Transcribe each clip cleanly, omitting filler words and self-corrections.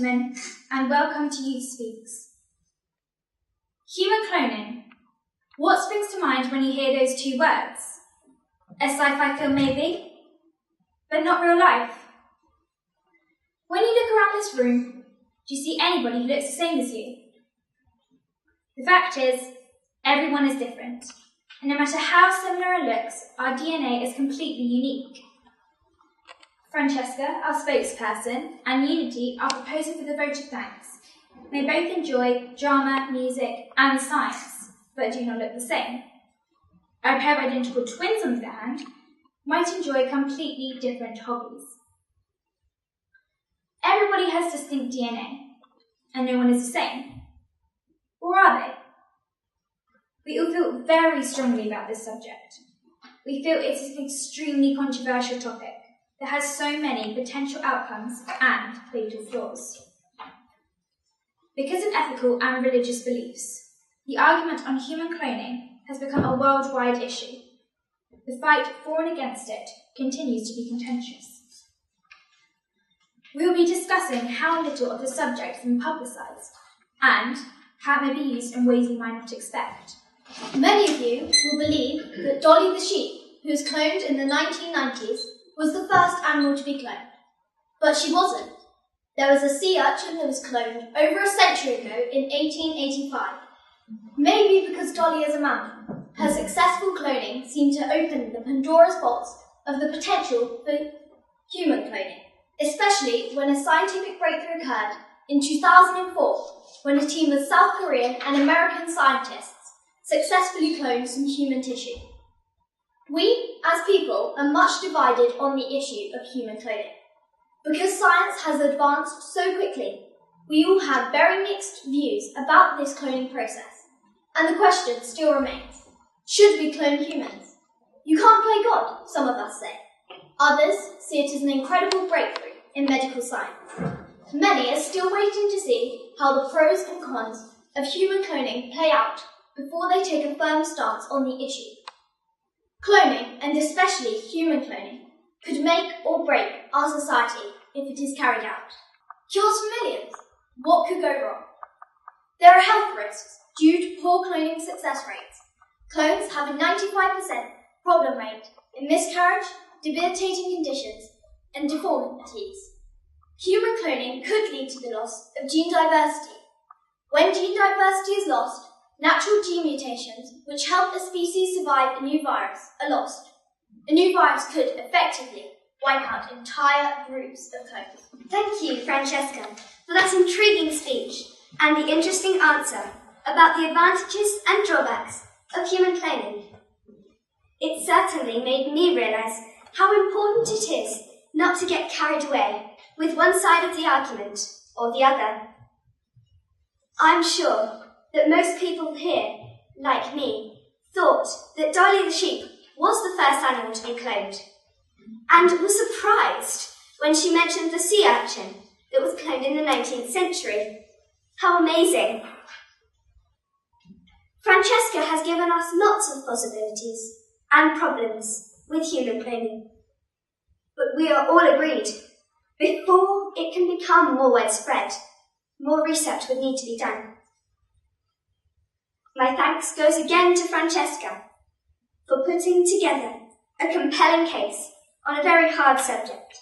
gentlemen, and welcome to Youth Speaks. Human cloning. What springs to mind when you hear those two words? A sci-fi film maybe, but not real life. When you look around this room, do you see anybody who looks the same as you? The fact is, everyone is different, and no matter how similar it looks, our DNA is completely unique. Francesca, our spokesperson, and Unity, our proposer for the vote of thanks, may both enjoy drama, music, and science, but do not look the same. A pair of identical twins, on the other hand, might enjoy completely different hobbies. Everybody has distinct DNA, and no one is the same. Or are they? We all feel very strongly about this subject. We feel it is an extremely controversial topic that has so many potential outcomes and fatal flaws. Because of ethical and religious beliefs, the argument on human cloning has become a worldwide issue. The fight for and against it continues to be contentious. We will be discussing how little of the subject has been publicised and how it may be used in ways you might not expect. Many of you will believe that Dolly the sheep, who was cloned in the 1990s, was the first animal to be cloned. But she wasn't. There was a sea urchin that was cloned over a century ago in 1885. Maybe because Dolly is a mammal, her successful cloning seemed to open the Pandora's box of the potential for human cloning, especially when a scientific breakthrough occurred in 2004 when a team of South Korean and American scientists successfully cloned some human tissue. We, as people, are much divided on the issue of human cloning. Because science has advanced so quickly, we all have very mixed views about this cloning process. And the question still remains, should we clone humans? You can't play God, some of us say. Others see it as an incredible breakthrough in medical science. Many are still waiting to see how the pros and cons of human cloning play out before they take a firm stance on the issue. Cloning, and especially human cloning, could make or break our society if it is carried out. Cures for millions. What could go wrong? There are health risks due to poor cloning success rates. Clones have a 95% problem rate in miscarriage, debilitating conditions, and deformities. Human cloning could lead to the loss of gene diversity. When gene diversity is lost, natural gene mutations, which help a species survive a new virus, are lost. A new virus could effectively wipe out entire groups of clones. Thank you, Francesca, for that intriguing speech and the interesting answer about the advantages and drawbacks of human cloning. It certainly made me realise how important it is not to get carried away with one side of the argument or the other. I'm sure that most people here, like me, thought that Dolly the sheep was the first animal to be cloned, and was surprised when she mentioned the sea urchin that was cloned in the 19th century. How amazing! Francesca has given us lots of possibilities and problems with human cloning, but we are all agreed, before it can become more widespread, more research would need to be done. My thanks goes again to Francesca for putting together a compelling case on a very hard subject.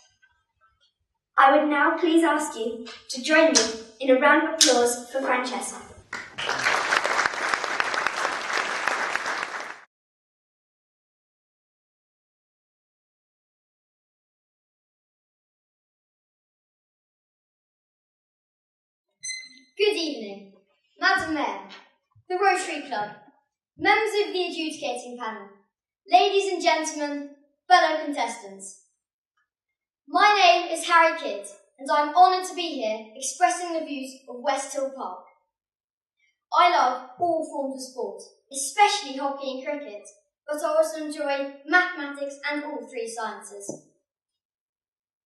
I would now please ask you to join me in a round of applause for Francesca. Good evening, Madam Mayor, the Rotary Club, members of the adjudicating panel, ladies and gentlemen, fellow contestants. My name is Harry Kidd, and I'm honoured to be here expressing the views of West Hill Park. I love all forms of sport, especially hockey and cricket, but I also enjoy mathematics and all three sciences.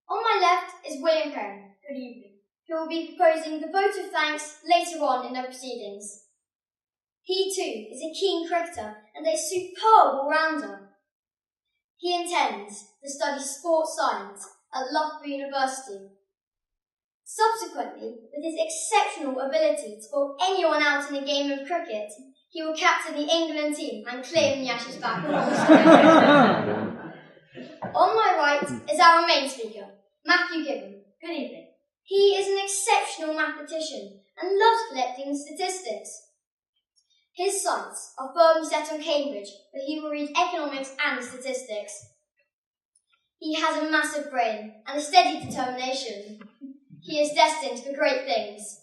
On my left is William Cohen, good evening, who will be proposing the vote of thanks later on in the proceedings. He too is a keen cricketer and a superb all-rounder. He intends to study sports science at Loughborough University. Subsequently, with his exceptional ability to bowl anyone out in a game of cricket, he will captain the England team and claim the Ashes back. On my right is our main speaker, Matthew Gibbon. Good evening. He is an exceptional mathematician and loves collecting statistics. His sights are firmly set on Cambridge, where he will read economics and statistics. He has a massive brain and a steady determination. He is destined for great things.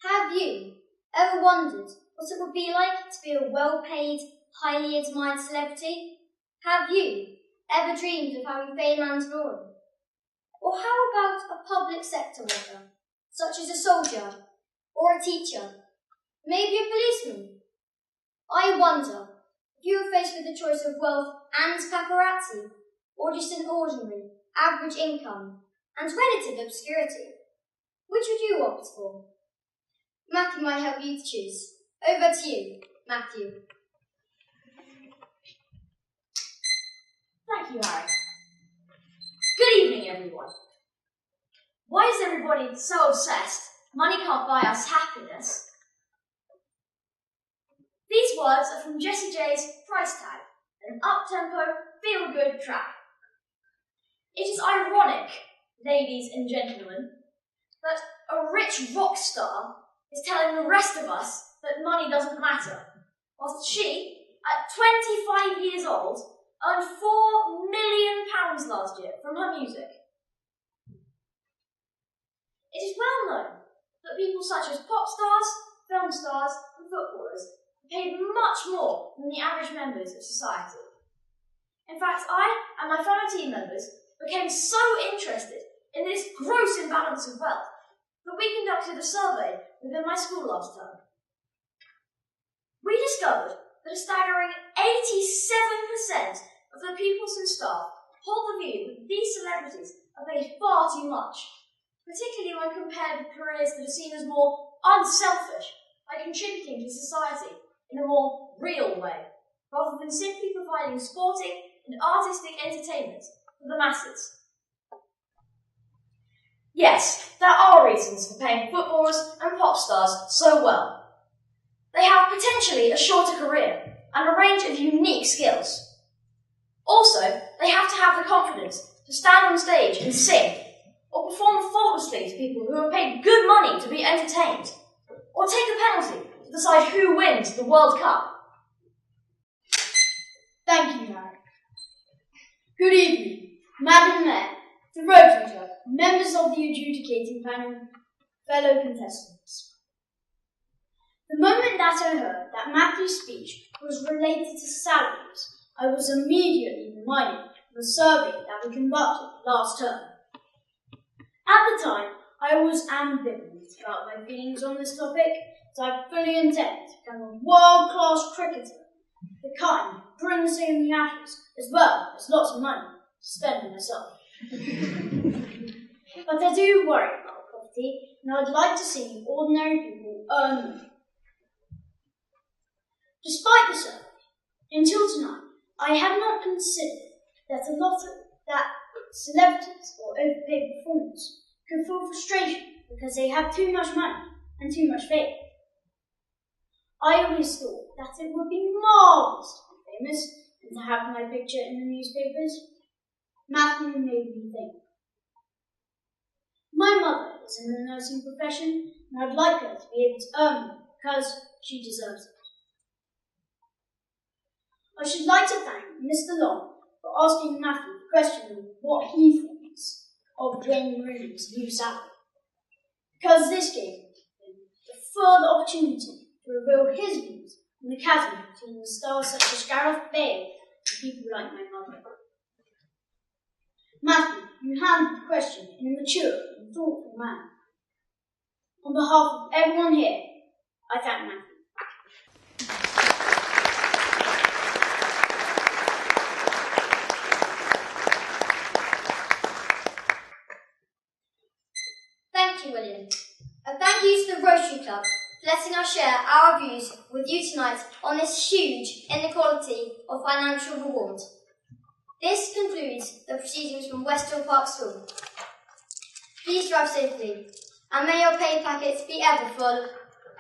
Have you ever wondered what it would be like to be a well-paid, highly admired celebrity? Have you ever dreamed of having fame and glory? Or how about a public sector worker, such as a soldier or a teacher, maybe a policeman? I wonder if you were faced with the choice of wealth and paparazzi, or just an ordinary, average income and relative obscurity. Which would you opt for? Matthew might help you to choose. Over to you, Matthew. Thank you, Harry. Good evening, everyone. Why is everybody so obsessed? Money can't buy us happiness. These words are from Jessie J's Price Tag, an up-tempo, feel-good track. It is ironic, ladies and gentlemen, that a rich rock star is telling the rest of us that money doesn't matter, whilst she, at 25 years old, earned £4 million last year from her music. It is well known that people such as pop stars, film stars and footballers are paid much more than the average members of society. In fact, I and my fellow team members became so interested in this gross imbalance of wealth that we conducted a survey within my school last term. We discovered that a staggering 87% of the pupils and staff hold the view that these celebrities are paid far too much, particularly when compared with careers that are seen as more unselfish by contributing to society in a more real way, rather than simply providing sporting and artistic entertainment for the masses. Yes, there are reasons for paying footballers and pop stars so well. They have potentially a shorter career and a range of unique skills. Also, they have to have the confidence to stand on stage and sing, or perform faultlessly to people who have paid good money to be entertained, or take a penalty to decide who wins the World Cup. Thank you, Harry. Good evening, Madam Mayor, the Rotary Club, members of the adjudicating panel, fellow contestants. The moment that I heard that Matthew's speech was related to salaries, I was immediately reminded of a survey that we conducted last term. At the time, I was ambivalent about my feelings on this topic, as I fully intend to become a world-class cricketer, the kind that brings home the Ashes, as well as lots of money to spend on myself. But I do worry about poverty, and I'd like to see ordinary people earn money. Despite the survey, until tonight, I had not considered that a lot of celebrities or overpaid performers could feel frustration because they have too much money and too much fame. I always thought that it would be marvellous to be famous and to have my picture in the newspapers. Matthew made me think. My mother is in the nursing profession, and I'd like her to be able to earn money because she deserves it. I should like to thank Mr. Long for asking Matthew the question of what he thinks of Wayne Rooney's new salary, because this gave him a further opportunity to reveal his views on the chasm between the stars such as Gareth Bale and people like my mother. Matthew, you handled the question in a mature and thoughtful manner. On behalf of everyone here, I thank Matthew. Thank you, William. And thank you to the Rotary Club for letting us share our views with you tonight on this huge inequality of financial reward. This concludes the proceedings from Westhill Park School. Please drive safely, and may your pay packets be ever full.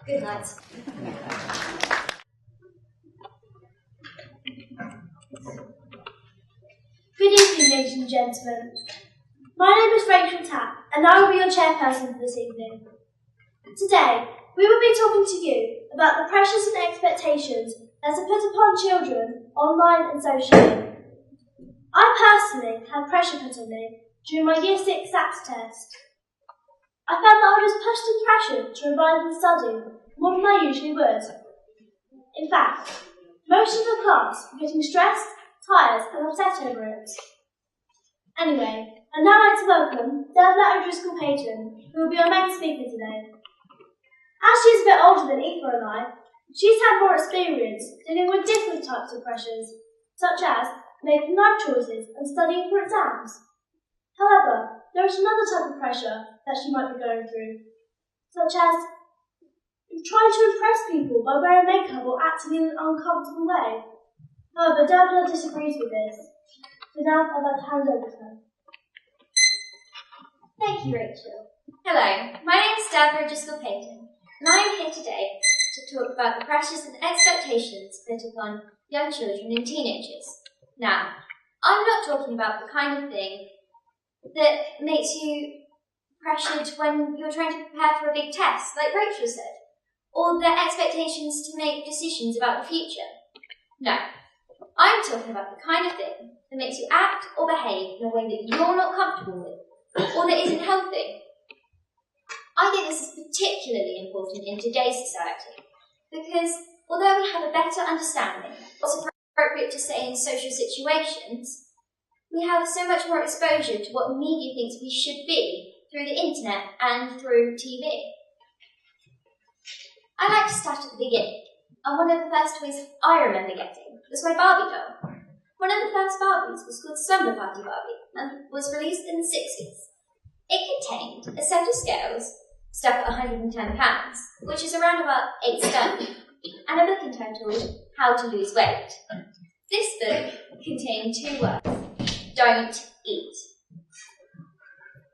Good night. Good evening, ladies and gentlemen. My name is Rachel Tapp, and I will be your chairperson for this evening. Today, we will be talking to you about the pressures and expectations that are put upon children online and socially. I personally had pressure put on me during my Year 6 SATs test. I found that I was pushed and pressured to revise and study more than I usually would. In fact, most of the class were getting stressed, tired and upset over it. Anyway, I'd now like to welcome Deborah O'Driscoll-Payton, who will be our main speaker today. As she is a bit older than Aoife and I, she's had more experience dealing with different types of pressures, such as making life choices and studying for exams. However, there is another type of pressure that she might be going through, such as trying to impress people by wearing makeup or acting in an uncomfortable way. However, Deborah disagrees with this, so now I'd like to hand over to her. Thank you, Rachel. Hello, my name is Deborah O'Driscoll-Payton, and I am here today to talk about the pressures and expectations put upon young children and teenagers. Now, I'm not talking about the kind of thing that makes you pressured when you're trying to prepare for a big test, like Rachel said, or the expectations to make decisions about the future. No, I'm talking about the kind of thing that makes you act or behave in a way that you're not comfortable with, or that isn't healthy. I think this is particularly important in today's society, because although we have a better understanding of what's appropriate to say in social situations, we have so much more exposure to what media thinks we should be through the internet and through TV. I like to start at the beginning, and one of the first toys I remember getting was my Barbie doll. One of the first Barbies was called Slumber Party Barbie and was released in the 60s. It contained a set of scales stuck at 110 pounds, which is around about 8 stone, and a book entitled How to Lose Weight. This book contained 2 words: don't eat.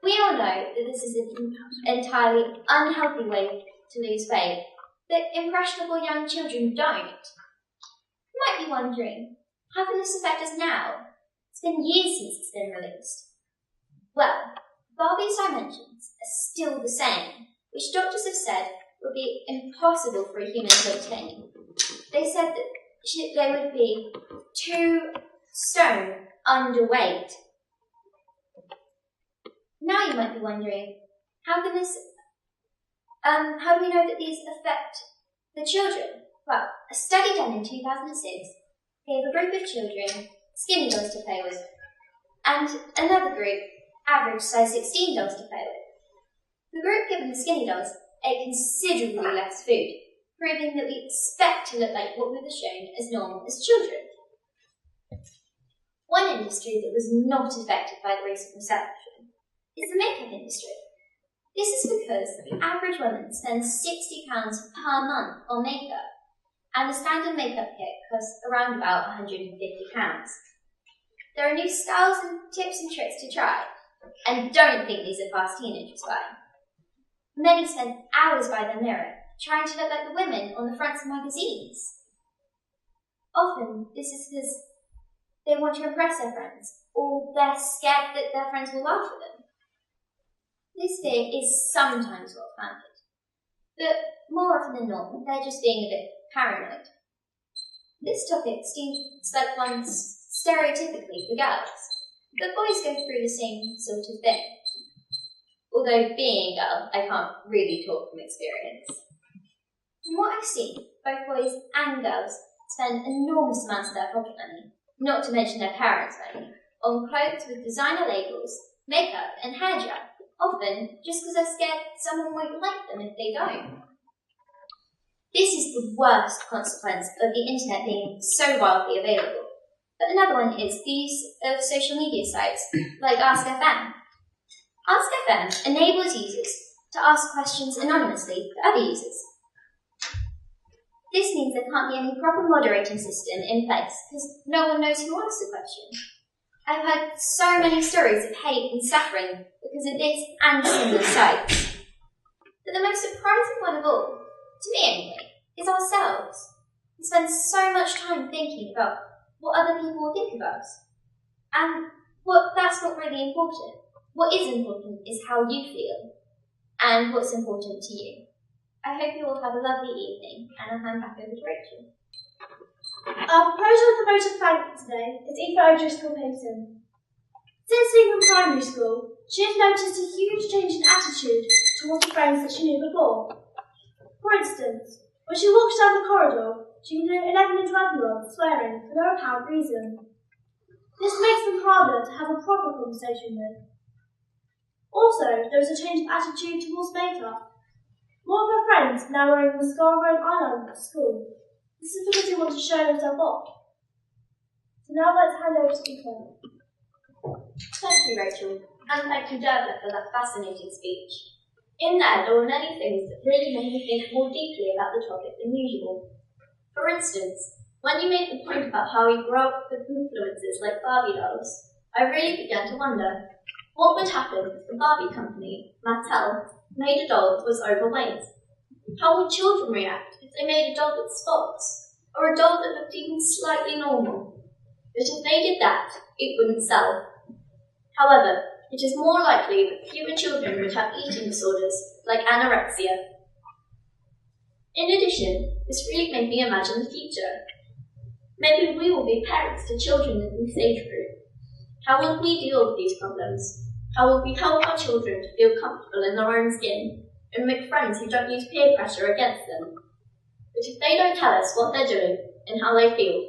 We all know that this is an entirely unhealthy way to lose weight, but impressionable young children don't. You might be wondering, how can this affect us now? It's been years since it's been released. Well, Barbie's dimensions are still the same, which doctors have said would be impossible for a human to obtain. They said that they would be 2 stone underweight. Now you might be wondering, how do we know that these affect the children? Well, a study done in 2006 gave a group of children skinny dolls to play with, and another group average size 16 dolls to play with. The group given the skinny dolls ate considerably less food, proving that we expect to look like what we were shown as normal as children. One industry that was not affected by the recent recession is the makeup industry. This is because the average woman spends £60 per month on makeup, and the standard makeup kit costs around about £150. There are new styles and tips and tricks to try, and don't think these are past teenagers by. Many spend hours by the mirror trying to look like the women on the fronts of magazines. Often, this is because they want to impress their friends, or they're scared that their friends will laugh at them. This fear is sometimes well-founded, but more often than not, they're just being a bit paranoid. This topic seems like one stereotypically for girls, but boys go through the same sort of thing. Although being a girl, I can't really talk from experience. From what I've seen, both boys and girls spend enormous amounts of their pocket money, not to mention their parents' money, on clothes with designer labels, makeup and hair gel, often just because they're scared someone won't like them if they don't. This is the worst consequence of the internet being so widely available. But another one is the use of social media sites like Ask.fm. Ask.fm enables users to ask questions anonymously to other users. This means there can't be any proper moderating system in place because no one knows who asks the question. I've heard so many stories of hate and suffering because of this and similar sites. But the most surprising one of all, to me anyway, is ourselves. We spend so much time thinking about what other people will think of us. And that's not really important. What is important is how you feel and what's important to you. I hope you all have a lovely evening, and I'll hand back over to Rachel. Our proposal of the vote of thanks today is Eva O'Driscoll Payson. Since leaving primary school, she has noticed a huge change in attitude towards the friends that she knew before. For instance, when she walks down the corridor, she can hear 11 and 12-year-olds swearing for no apparent reason. This makes them harder to have a proper conversation with. Also, there is a change of attitude towards makeup. More of her friends are now wearing mascara and eyeliner at school. This is because they want to show themselves off. So now let's hand over to Eva. Thank you, Rachel, and thank you, Dervla, for that fascinating speech. In there were many things that really made me think more deeply about the topic than usual. For instance, when you made the point about how you grew up with influences like Barbie dolls, I really began to wonder what would happen if the Barbie company, Mattel, made a doll that was overweight. How would children react if they made a doll with spots, or a doll that looked even slightly normal? But if they did that, it wouldn't sell. However, it is more likely that fewer children would have eating disorders like anorexia. In addition, this really made me imagine the future. Maybe we will be parents to children in this age group. How will we deal with these problems? How will we help our children to feel comfortable in their own skin and make friends who don't use peer pressure against them? But if they don't tell us what they're doing and how they feel,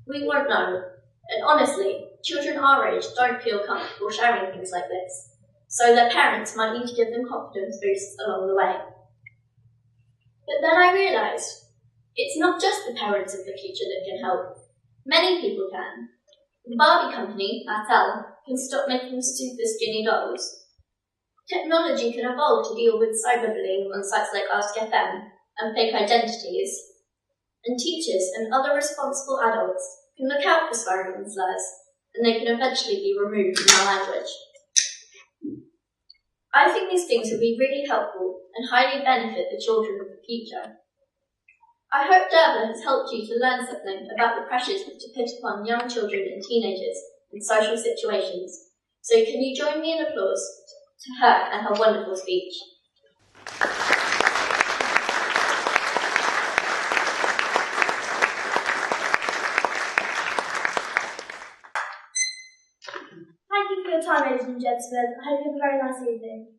we won't know. And honestly, children our age don't feel comfortable sharing things like this, so their parents might need to give them confidence boosts along the way. But then I realised, it's not just the parents of the future that can help. Many people can. The Barbie company, Mattel, can stop making super skinny dolls. Technology can evolve to deal with cyberbullying on sites like Ask.fm and fake identities. And teachers and other responsible adults can look out for swearing and slurs, and they can eventually be removed from our language. I think these things will be really helpful and highly benefit the children of the future. I hope Dervla has helped you to learn something about the pressures which are put upon young children and teenagers in social situations. So can you join me in applause to her and her wonderful speech? Thank you for your time, ladies and gentlemen. I hope you have a very nice evening.